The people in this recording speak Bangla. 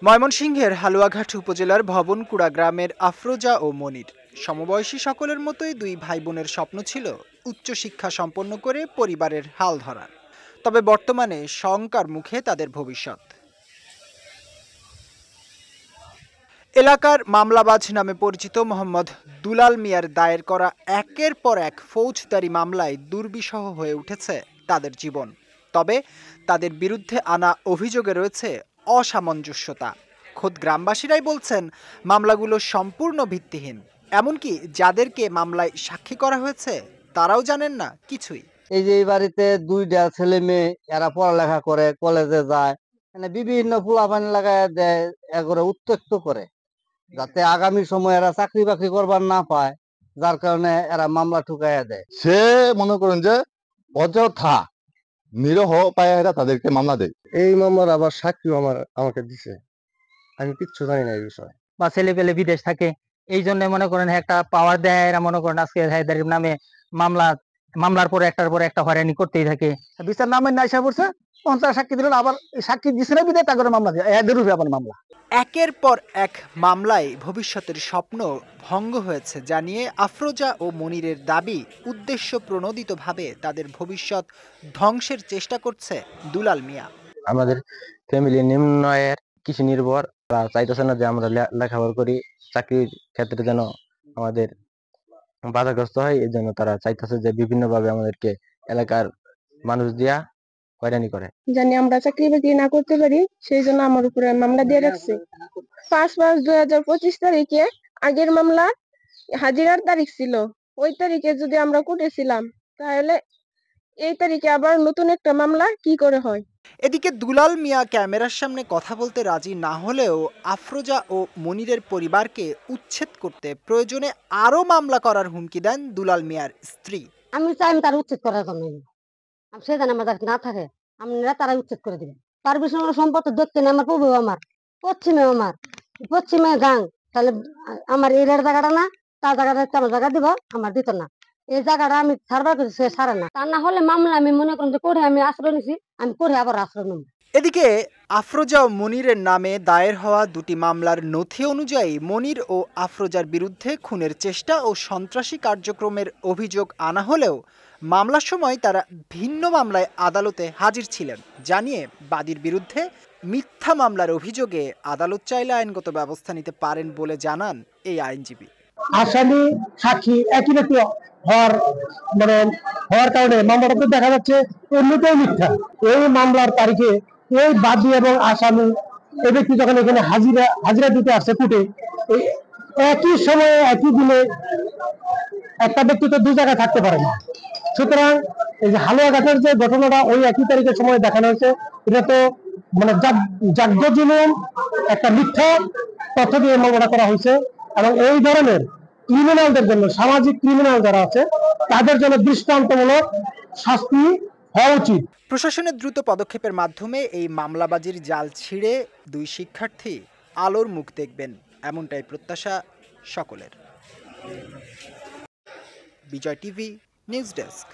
ময়মনসিংহের হালুয়াঘাট উপজেলার ভবনকুড়া গ্রামের আফরোজা ও মনির সমবয়সী সকলের মতোই দুই ভাই বোনের স্বপ্ন ছিল উচ্চশিক্ষা সম্পন্ন করে পরিবারের হাল ধরার। তবে বর্তমানে শঙ্কার মুখে তাদের ভবিষ্যৎ। এলাকার মামলাবাজ নামে পরিচিত মোহাম্মদ দুলাল মিয়ার দায়ের করা একের পর এক ফৌজদারি মামলায় দুর্বিষহ হয়ে উঠেছে তাদের জীবন। তবে তাদের বিরুদ্ধে আনা অভিযোগে রয়েছে অসামঞ্জস্যতা। খোদ গ্রামবাসীরাই বলছেন মামলাগুলো সম্পূর্ণ ভিত্তিহীন। এমনকি যাদেরকে মামলায় সাক্ষী করা হয়েছে তারাও জানেন না কিছুই। এই যে এই বাড়িতে দুইটা ছেলে মেয়ে, এরা পড়ালেখা করে, কলেজে যায়, মানে বিভিন্ন পোলাপানি লাগায় দেয়, এগুলো উত্ত্যক্ত করে যাতে আগামী সময় এরা চাকরি বাকরি করবার না পায়, যার কারণে এরা মামলা ঠুকাইয়া দেয়। সে মনে করেন যে অযথা নিরহ পায় এরা তাদেরকে মামলা দেয়। এই মামলার আবার সাক্ষীও আমাকে দিছে, আমি কিচ্ছু জানি না এই বিষয়ে। বা ছেলে পেলে বিদেশ থাকে, এই জন্য মনে করেন একটা পাওয়ার দেয়, এরা মনে করেন আজকে হায়দারির নামে মামলার পরে একটার পরে একটা হয়রানি করতেই থাকে। বিচার নামে নাইসা পড়ছে, 50 সাক্ষী দিলেন, আবার সাক্ষী দিচ্ছে না বিদায় তাকে মামলা দিয়ে এদের রূপে আবার মামলা। একের পর এক মামলায় ভবিষ্যতের স্বপ্ন ভঙ্গ হয়েছে জানিয়ে আফরোজা ও মনিরের দাবি, উদ্দেশ্য প্রণোদিতভাবে তাদের ভবিষ্যৎ ধ্বংসের চেষ্টা করছে দুলাল মিয়া। আমাদের ফ্যামিলি নিম্ন আয়ের, কৃষি নির্ভর, চাইতেছে না যে আমরা লেখাপড়া করি, চাকরির ক্ষেত্রে যেন আমাদের বাধাগ্রস্ত হয়। এই জন্য তারা চাইতেছে যে বিভিন্ন ভাবে আমাদেরকে এলাকার মানুষ দিয়া হয়রানি করে, জানি আমরা চাকরি বাকরি না করতে পারি, সেই জন্য আমার উপরে মামলা দিয়ে রাখছে। 5/5/2025 তারিখে আগের মামলা হাজিরার তারিখ ছিল, ওই তারিখে যদি আমরা কোর্টেছিলাম, তাহলে এই তারিখে আবার নতুন একটা মামলা কি করে হয়। এদিকে দুলাল মিয়া ক্যামেরার সামনে কথা বলতে রাজি না হলেও আফরোজা ও মনিরের পরিবারকে উচ্ছেদ করতে প্রয়োজনে আরো মামলা করার হুমকি দেন দুলাল মিয়ার স্ত্রী। আমি চাই তার উচ্ছেদ করার জন্য, সে যেন আমার না থাকে, আপনারা তারা উচ্ছেদ করে দিবেন। তার বিষয়ে সম্পত্তি দেখতে নেই, আমার পূর্বে আমার, পশ্চিমে গাং, তাহলে আমার এই জায়গাটা না, তার জায়গাটা আমার জায়গা দিব, আমার দিত না। এই জায়গাটা আমি সারবার করছি, সে সারে না। তা না হলে মামলা আমি মনে করেন যে করে আমি আশ্রয় নিছি, আমি করে আবার আশ্রয় নেব। এদিকে আফরোজা ও মনিরের নামে দায়ের হওয়া দুটি মামলার নথি অনুযায়ী মনির ও আফরোজার বিরুদ্ধে খুনের চেষ্টা ও সন্ত্রাসী কার্যক্রমের অভিযোগ আনা হলেও মামলার সময় তারা ভিন্ন মামলায় আদালতে হাজির ছিলেন জানিয়ে বাদীর বিরুদ্ধে মিথ্যা মামলার অভিযোগে আদালত চাইলে আইনগত ব্যবস্থা নিতে পারেন বলে জানান এই আইনজীবী। আসামি সাক্ষী একই ব্যক্তি হওয়ার কারণে মামলাটা দেখা যাচ্ছে এমনিতেই মিথ্যা। এই মামলার তারিখে এই বাদী এবং আসামি এই ব্যক্তি যখন এখানে হাজিরা দিতে আসছে কোর্টে, একই সময়ে একই দিনে একটা ব্যক্তি তো দুই জায়গায় থাকতে পারে না। সুতরাং এই যে হালুয়াঘাটের যে ঘটনাটা ওই একই তারিখের সময় দেখানো হয়েছে, এটা তো জাগ্রজনক একটা মিথ্যা তথ্য দিয়ে মামলা করা হয়েছে। এবং এই ধরনের ক্রিমিনালদের জন্য, সামাজিক ক্রিমিনাল যারা আছে, তাদের জন্য দৃষ্টান্তমূলক শাস্তি হওয়া উচিত। প্রশাসনের দ্রুত পদক্ষেপের মাধ্যমে এই মামলাবাজির জাল ছিঁড়ে দুই শিক্ষার্থী আলোর মুখ দেখবেন, এমনটাই প্রত্যাশা সকলের। বিজয় টিভি নিউজ ডেস্ক।